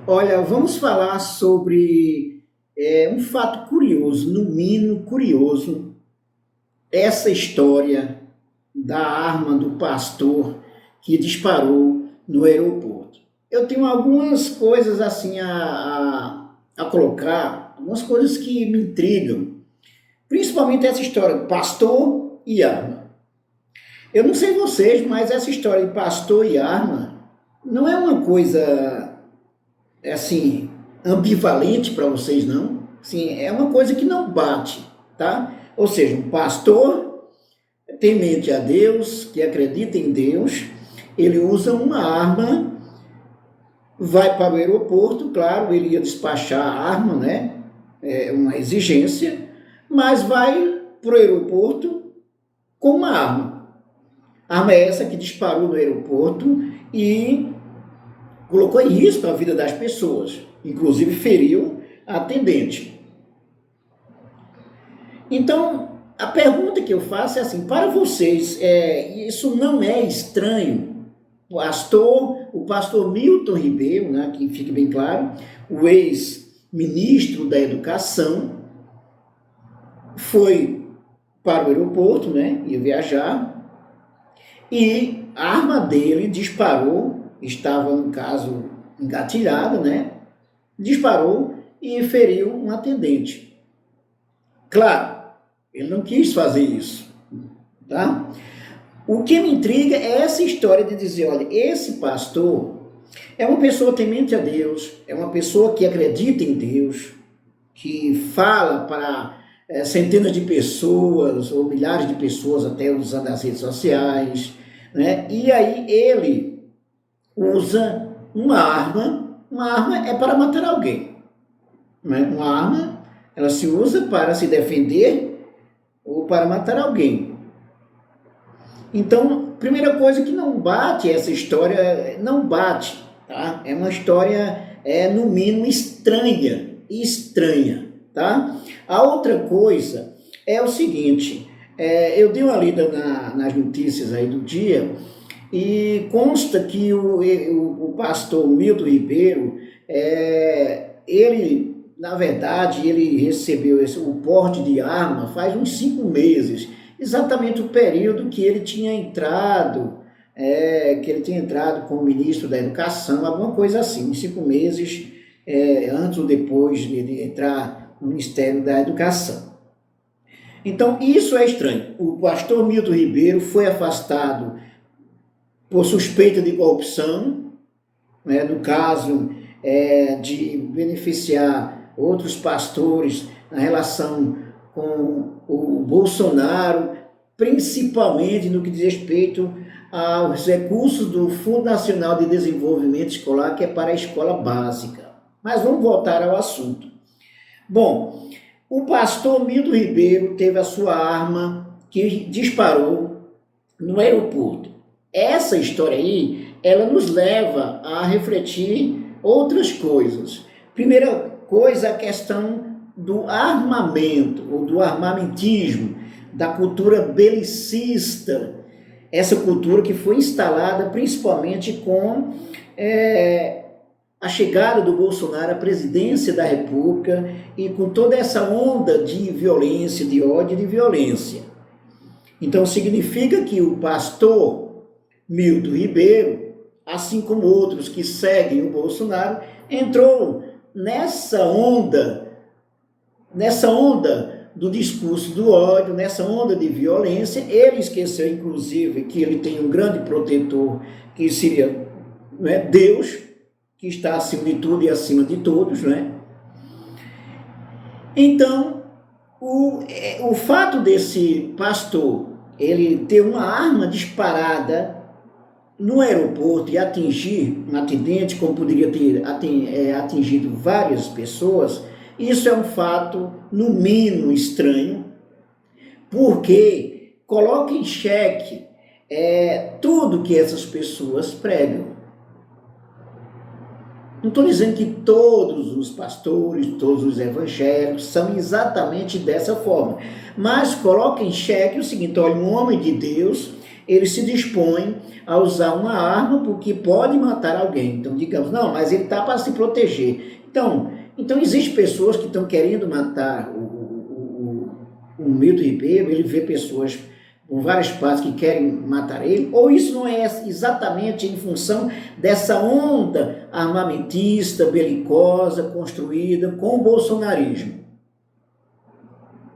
Olha, vamos falar sobre um fato curioso, no mínimo curioso, essa história da arma do pastor que disparou no aeroporto. Eu tenho algumas coisas assim a colocar, algumas coisas que me intrigam, principalmente essa história de pastor e arma. Eu não sei vocês, mas essa história de pastor e arma não é uma coisa assim, ambivalente para vocês, não. Sim, é uma coisa que não bate, tá? Ou seja, um pastor temente a Deus, que acredita em Deus, ele usa uma arma, vai para o aeroporto, claro, ele ia despachar a arma, né? É uma exigência, mas vai para o aeroporto com uma arma. A arma é essa que disparou no aeroporto e colocou em risco a vida das pessoas, inclusive feriu a atendente. Então, a pergunta que eu faço é assim, para vocês, isso não é estranho? O pastor Milton Ribeiro, né, que fique bem claro, o ex-ministro da Educação, foi para o aeroporto, né, ia viajar, e a arma dele disparou, estava, no caso, engatilhada, né? Disparou e feriu um atendente. Claro, ele não quis fazer isso, tá? O que me intriga é essa história de dizer, olha, esse pastor é uma pessoa temente a Deus, é uma pessoa que acredita em Deus, que fala para centenas de pessoas, ou milhares de pessoas até usando as redes sociais, né? E aí ele usa uma arma é para matar alguém, né? Uma arma, ela se usa para se defender ou para matar alguém. Então, primeira coisa que não bate essa história, não bate, tá? É uma história, no mínimo estranha, tá? A outra coisa é o seguinte, eu dei uma lida nas notícias aí do dia e consta que o pastor Milton Ribeiro, ele, na verdade, ele recebeu o porte de arma faz uns 5 meses, exatamente o período que ele tinha entrado, como ministro da Educação, alguma coisa assim, uns 5 meses antes ou depois de ele entrar no Ministério da Educação. Então, isso é estranho. O pastor Milton Ribeiro foi afastado por suspeita de corrupção, né, no caso de beneficiar outros pastores na relação com o Bolsonaro, principalmente no que diz respeito aos recursos do Fundo Nacional de Desenvolvimento Escolar, que é para a escola básica. Mas vamos voltar ao assunto. Bom, o pastor Milton Ribeiro teve a sua arma que disparou no aeroporto. Essa história aí, ela nos leva a refletir outras coisas. Primeira coisa, a questão do armamento, ou do armamentismo, da cultura belicista, essa cultura que foi instalada principalmente com a chegada do Bolsonaro à presidência da República e com toda essa onda de violência, de ódio e de violência. Então significa que o pastor Milton Ribeiro, assim como outros que seguem o Bolsonaro, entrou nessa onda do discurso do ódio, nessa onda de violência. Ele esqueceu, inclusive, que ele tem um grande protetor, que seria, né, Deus, que está acima de tudo e acima de todos, né? Então, o fato desse pastor, ele ter uma arma disparada no aeroporto e atingir um atendente, como poderia ter atingido várias pessoas, isso é um fato, no mínimo, estranho, porque coloca em xeque tudo que essas pessoas pregam. Não estou dizendo que todos os pastores, todos os evangélicos são exatamente dessa forma, mas coloca em xeque o seguinte, olha, um homem de Deus, ele se dispõe a usar uma arma porque pode matar alguém. Então, digamos, não, mas ele está para se proteger. Então existem pessoas que estão querendo matar o Milton Ribeiro, ele vê pessoas com várias partes que querem matar ele, ou isso não é exatamente em função dessa onda armamentista, belicosa, construída com o bolsonarismo?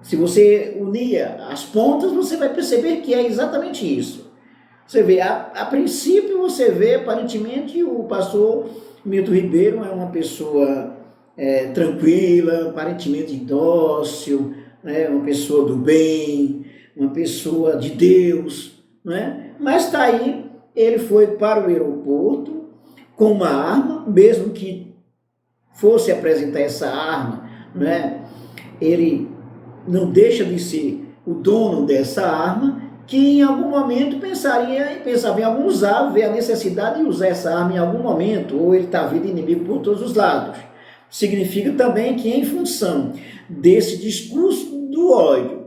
Se você unir as pontas, você vai perceber que é exatamente isso. Você vê, a princípio você vê, aparentemente, o pastor Milton Ribeiro é uma pessoa tranquila, aparentemente dócil, né, uma pessoa do bem, uma pessoa de Deus, né? Mas está aí, ele foi para o aeroporto com uma arma, mesmo que fosse apresentar essa arma, né? Ele não deixa de ser o dono dessa arma, que em algum momento pensava em algum usar, ver a necessidade de usar essa arma em algum momento, ou ele está vendo inimigo por todos os lados. Significa também que, em função desse discurso do ódio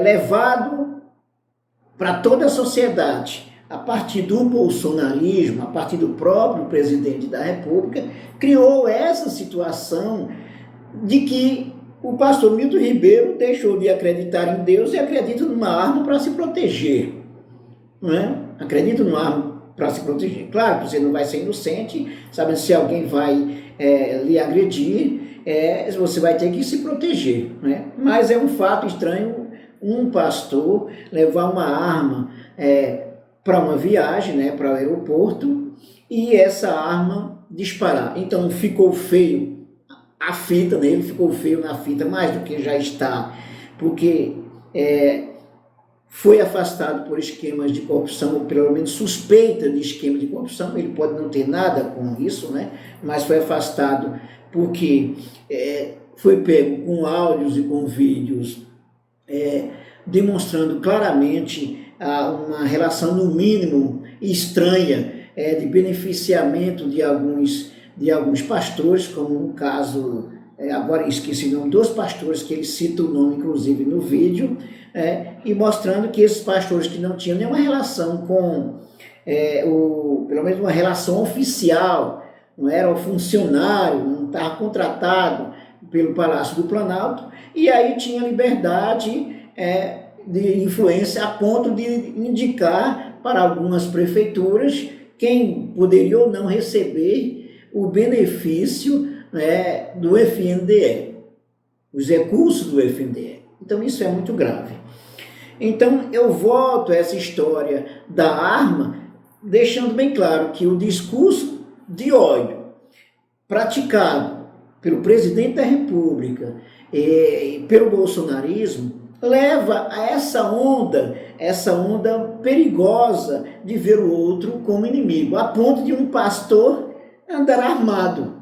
levado para toda a sociedade, a partir do bolsonarismo, a partir do próprio presidente da República, criou essa situação de que o pastor Milton Ribeiro deixou de acreditar em Deus e acredita numa arma para se proteger. Não é? Acredita numa arma para se proteger. Claro que você não vai ser inocente, sabe, se alguém vai lhe agredir, você vai ter que se proteger. Né? Mas é um fato estranho um pastor levar uma arma para uma viagem, né, para o aeroporto, e essa arma disparar. Então ficou feio a fita nele, ficou feio na fita, mais do que já está, porque foi afastado por esquemas de corrupção, ou pelo menos suspeita de esquema de corrupção. Ele pode não ter nada com isso, né? Mas foi afastado porque foi pego com áudios e com vídeos demonstrando claramente uma relação, no mínimo, estranha, de beneficiamento de alguns pastores, como no caso, agora esqueci o nome dos pastores, que ele cita o nome, inclusive, no vídeo, e mostrando que esses pastores que não tinham nenhuma relação com, pelo menos uma relação oficial, não era um funcionário, não estava contratado pelo Palácio do Planalto, e aí tinha liberdade de influência a ponto de indicar para algumas prefeituras quem poderia ou não receber o benefício do FNDE, os recursos do FNDE. Então isso é muito grave. Então eu volto a essa história da arma, deixando bem claro que o discurso de ódio praticado pelo presidente da República e pelo bolsonarismo leva a essa onda perigosa de ver o outro como inimigo, a ponto de um pastor andar armado,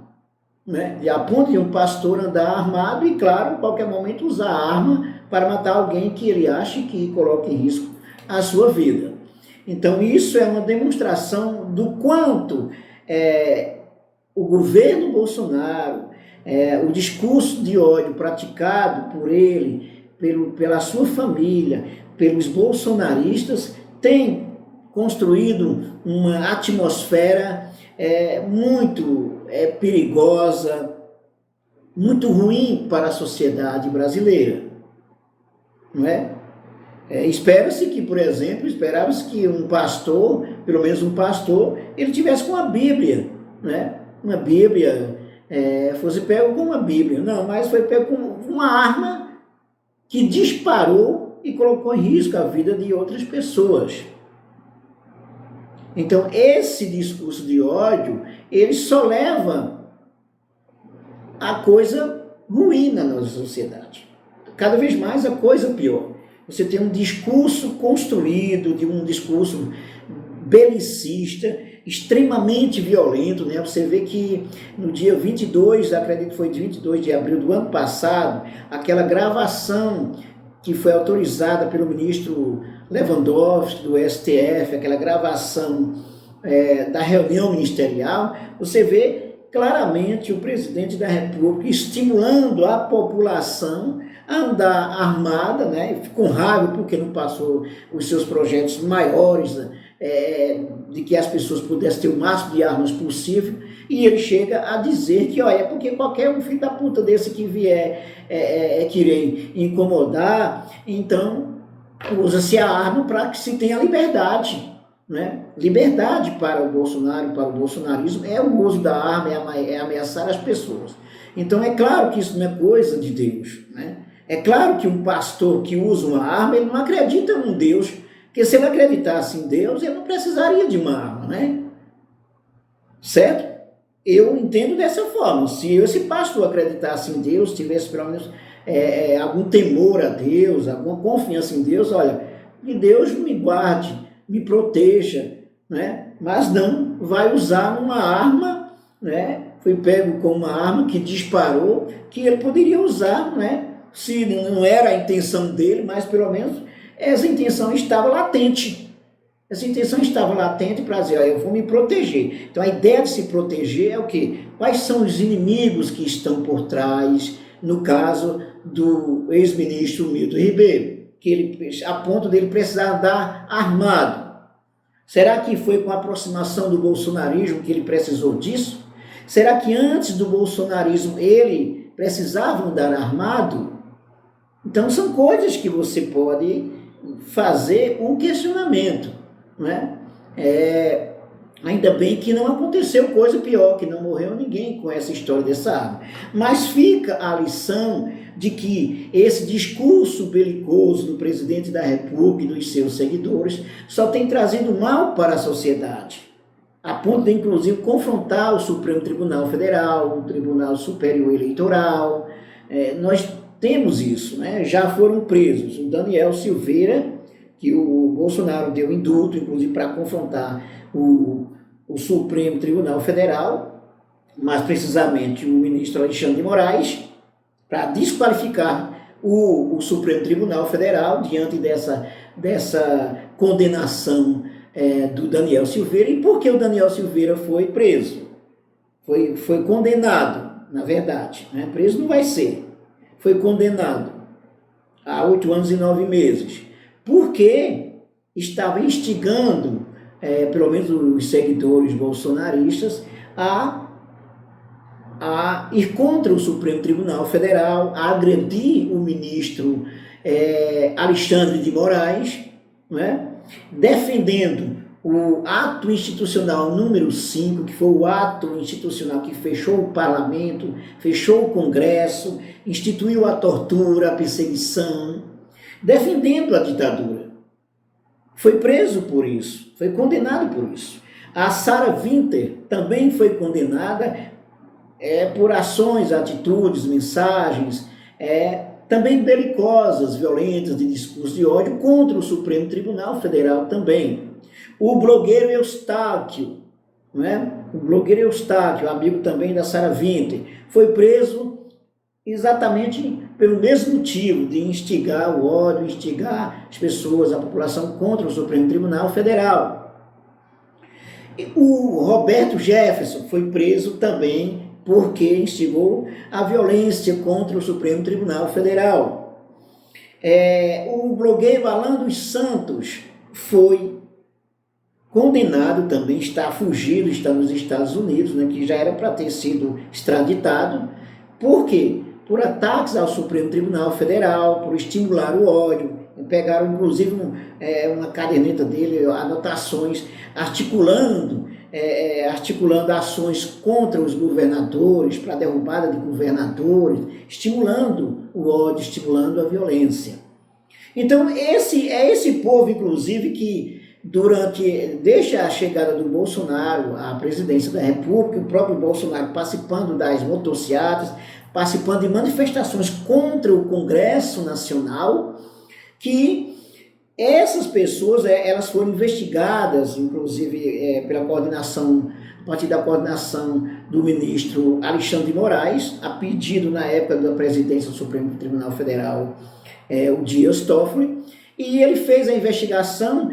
né? A ponto de um pastor andar armado e, claro, em qualquer momento usar a arma para matar alguém que ele ache que coloque em risco a sua vida. Então isso é uma demonstração do quanto o governo Bolsonaro, o discurso de ódio praticado por ele, pela sua família, pelos bolsonaristas, tem construído uma atmosfera muito perigosa, muito ruim para a sociedade brasileira. Não é? Espera-se que, por exemplo, esperava-se que um pastor, pelo menos um pastor, ele tivesse com a Bíblia, né? Uma Bíblia, fosse pego com uma Bíblia. Não, mas foi pego com uma arma que disparou e colocou em risco a vida de outras pessoas. Então, esse discurso de ódio, ele só leva a coisa ruim na nossa sociedade. Cada vez mais a coisa pior. Você tem um discurso construído, de um discurso belicista, extremamente violento, né? Você vê que no dia 22, acredito que foi 22 de abril do ano passado, aquela gravação que foi autorizada pelo ministro Lewandowski, do STF, aquela gravação da reunião ministerial, você vê claramente o presidente da República estimulando a população a andar armada, né, com raiva porque não passou os seus projetos maiores, de que as pessoas pudessem ter o máximo de armas possível, e ele chega a dizer que, olha, é porque qualquer um filho da puta desse que vier querer incomodar, então usa-se a arma para que se tenha liberdade, né? Liberdade para o Bolsonaro, para o bolsonarismo, é o uso da arma, é ameaçar as pessoas. Então é claro que isso não é coisa de Deus, né? É claro que um pastor que usa uma arma, ele não acredita num Deus, porque se ele acreditasse em Deus, ele não precisaria de uma arma, né? Certo? Eu entendo dessa forma. Se esse pastor acreditasse em Deus, tivesse pelo menos algum temor a Deus, alguma confiança em Deus, olha, que Deus me guarde, me proteja, né? Mas não vai usar uma arma, né? Foi pego com uma arma que disparou, que ele poderia usar, né? Se não era a intenção dele, mas pelo menos essa intenção estava latente. Essa intenção estava latente para dizer, ó, eu vou me proteger. Então a ideia de se proteger é o quê? Quais são os inimigos que estão por trás, no caso do ex-ministro Milton Ribeiro, que ele, a ponto dele precisar andar armado. Será que foi com a aproximação do bolsonarismo que ele precisou disso? Será que antes do bolsonarismo ele precisava andar armado? Então são coisas que você pode fazer um questionamento, né? Ainda bem que não aconteceu coisa pior, que não morreu ninguém com essa história dessa arma. Mas fica a lição de que esse discurso belicoso do presidente da República e dos seus seguidores só tem trazido mal para a sociedade, a ponto de, inclusive, confrontar o Supremo Tribunal Federal, o Tribunal Superior Eleitoral. Nós temos isso, né? Já foram presos o Daniel Silveira, que o Bolsonaro deu indulto, inclusive, para confrontar o Supremo Tribunal Federal, mais precisamente o ministro Alexandre de Moraes, para desqualificar o Supremo Tribunal Federal diante dessa condenação do Daniel Silveira. E por que o Daniel Silveira foi preso? Foi condenado, na verdade, né? Preso não vai ser. Foi condenado a 8 anos e 9 meses, porque estava instigando, pelo menos os seguidores bolsonaristas, a ir contra o Supremo Tribunal Federal, a agredir o ministro Alexandre de Moraes, né? Defendendo o ato institucional número 5, que foi o ato institucional que fechou o parlamento, fechou o Congresso, instituiu a tortura, a perseguição, defendendo a ditadura. Foi preso por isso, foi condenado por isso. A Sarah Winter também foi condenada por ações, atitudes, mensagens, também belicosas, violentas, de discurso de ódio contra o Supremo Tribunal Federal também. O blogueiro Eustáquio, né? O blogueiro Eustáquio, amigo também da Sarah Winter, foi preso exatamente pelo mesmo motivo de instigar o ódio, instigar as pessoas, a população contra o Supremo Tribunal Federal. O Roberto Jefferson foi preso também porque instigou a violência contra o Supremo Tribunal Federal. O blogueiro Alan dos Santos foi condenado também, está fugido, está nos Estados Unidos, né, que já era para ter sido extraditado. Por quê? Por ataques ao Supremo Tribunal Federal, por estimular o ódio. Pegaram, inclusive, uma caderneta dele, anotações, articulando ações contra os governadores, para a derrubada de governadores, estimulando o ódio, estimulando a violência. Então, esse povo, inclusive, que desde a chegada do Bolsonaro à presidência da República, o próprio Bolsonaro participando das motociatas, participando de manifestações contra o Congresso Nacional, que essas pessoas, elas foram investigadas, inclusive pela coordenação, a partir da coordenação do ministro Alexandre de Moraes, a pedido na época da presidência do Supremo Tribunal Federal, o Dias Toffoli, e ele fez a investigação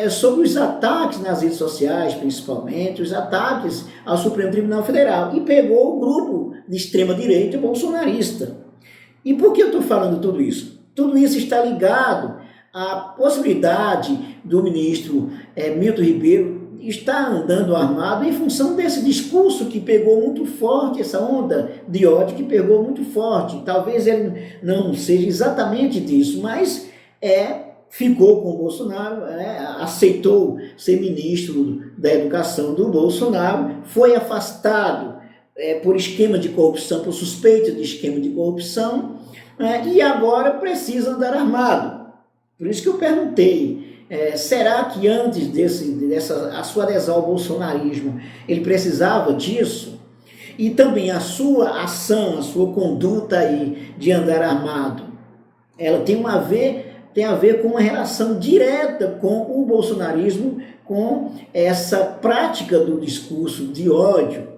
sobre os ataques nas redes sociais, principalmente, os ataques ao Supremo Tribunal Federal, e pegou o grupo de extrema-direita bolsonarista. E por que eu estou falando tudo isso? Tudo isso está ligado à possibilidade do ministro Milton Ribeiro estar andando armado em função desse discurso que pegou muito forte, essa onda de ódio que pegou muito forte. Talvez ele não seja exatamente disso, mas ficou com o Bolsonaro, aceitou ser ministro da Educação do Bolsonaro, foi afastado por esquema de corrupção, por suspeita de esquema de corrupção, e agora precisa andar armado. Por isso que eu perguntei, será que antes a sua adesão ao bolsonarismo, ele precisava disso? E também a sua ação, a sua conduta aí de andar armado, ela tem a ver com uma relação direta com o bolsonarismo, com essa prática do discurso de ódio.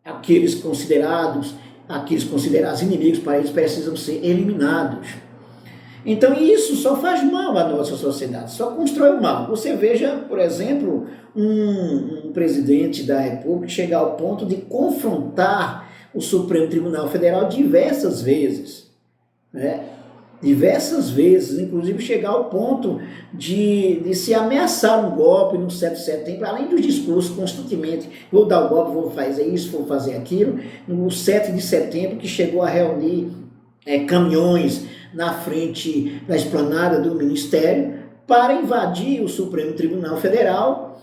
Aqueles considerados inimigos para eles precisam ser eliminados. Então isso só faz mal à nossa sociedade, só constrói o mal. Você veja, por exemplo, um presidente da República chegar ao ponto de confrontar o Supremo Tribunal Federal diversas vezes, diversas vezes, inclusive chegar ao ponto de se ameaçar um golpe no 7 de setembro, além dos discursos constantemente, vou dar o golpe, vou fazer isso, vou fazer aquilo, no 7 de setembro, que chegou a reunir caminhões na frente da esplanada do Ministério para invadir o Supremo Tribunal Federal,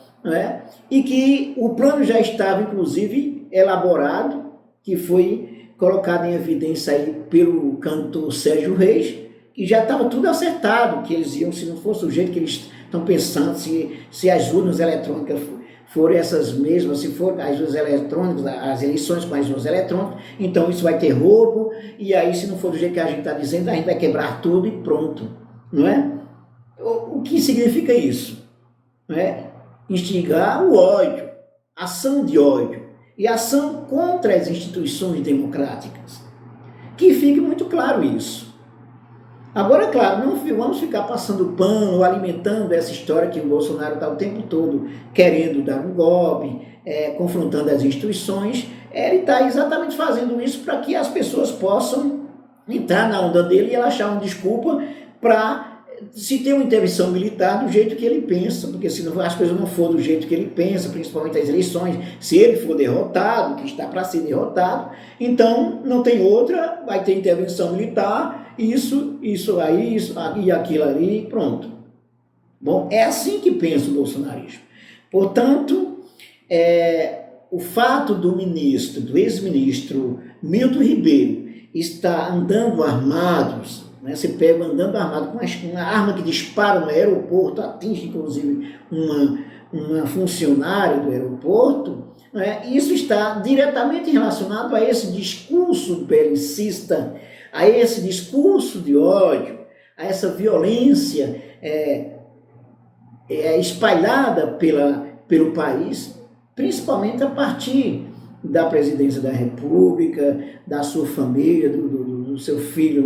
e que o plano já estava, inclusive, elaborado, que foi colocado em evidência aí pelo cantor Sérgio Reis, que já estava tudo acertado, que eles iam, se não fosse o jeito que eles estão pensando, se as urnas eletrônicas forem essas mesmas, se for as urnas eletrônicas, as eleições com as urnas eletrônicas, então isso vai ter roubo, e aí se não for do jeito que a gente está dizendo, a gente vai quebrar tudo e pronto, não é? O que significa isso? Instigar o ódio, ação de ódio, e ação contra as instituições democráticas. Que fique muito claro isso. Agora, claro, não vamos ficar passando pano ou alimentando essa história que o Bolsonaro está o tempo todo querendo dar um golpe, confrontando as instituições. Ele está exatamente fazendo isso para que as pessoas possam entrar na onda dele e ela achar uma desculpa para se ter uma intervenção militar do jeito que ele pensa, porque se as coisas não for do jeito que ele pensa, principalmente as eleições, se ele for derrotado, que está para ser derrotado, então não tem outra, vai ter intervenção militar, isso aí, isso e aquilo ali, pronto. Bom, é assim que pensa o bolsonarismo. Portanto, o fato do ex-ministro Milton Ribeiro estar andando armados, você pega andando armado com uma arma que dispara no aeroporto, atinge inclusive uma funcionária do aeroporto, isso está diretamente relacionado a esse discurso belicista, a esse discurso de ódio, a essa violência espalhada pelo país, principalmente a partir da presidência da República, da sua família, do seu filho,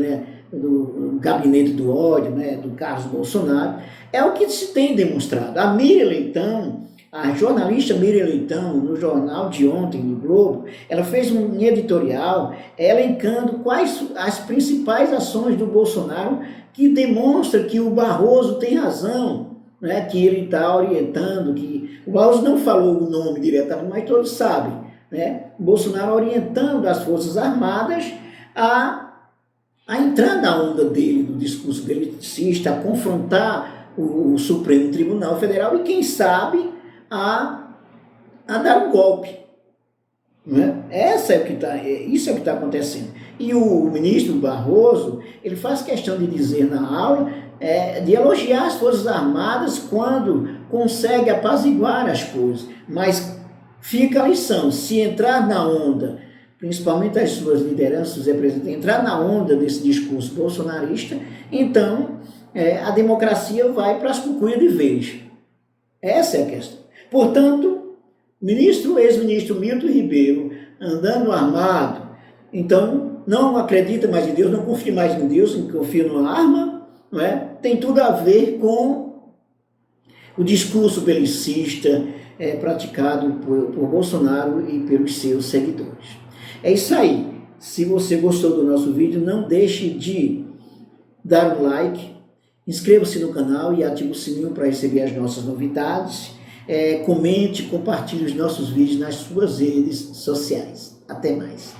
do gabinete do ódio, do Carlos Bolsonaro. É o que se tem demonstrado. A Miriam Leitão, a jornalista Miriam Leitão, no jornal de ontem, no Globo, ela fez um editorial elencando quais as principais ações do Bolsonaro que demonstra que o Barroso tem razão, que ele está orientando, que o Barroso não falou o nome diretamente, mas todos sabem, o Bolsonaro orientando as Forças Armadas a entrar na onda dele, do discurso belicista, a confrontar o Supremo Tribunal Federal e, quem sabe, a dar um golpe. Isso é o que está acontecendo. E o ministro Barroso, ele faz questão de dizer na aula, de elogiar as Forças Armadas quando consegue apaziguar as coisas, mas fica a lição: se entrar na onda, principalmente as suas lideranças, os representantes, entrar na onda desse discurso bolsonarista, então a democracia vai para as cucuias de vez. Essa é a questão. Portanto, ex-ministro Milton Ribeiro, andando armado, então não acredita mais em Deus, não confia mais em Deus, confia numa arma, não é? Tem tudo a ver com o discurso belicista praticado por Bolsonaro e pelos seus seguidores. É isso aí. Se você gostou do nosso vídeo, não deixe de dar um like, inscreva-se no canal e ative o sininho para receber as nossas novidades. Comente, compartilhe os nossos vídeos nas suas redes sociais. Até mais.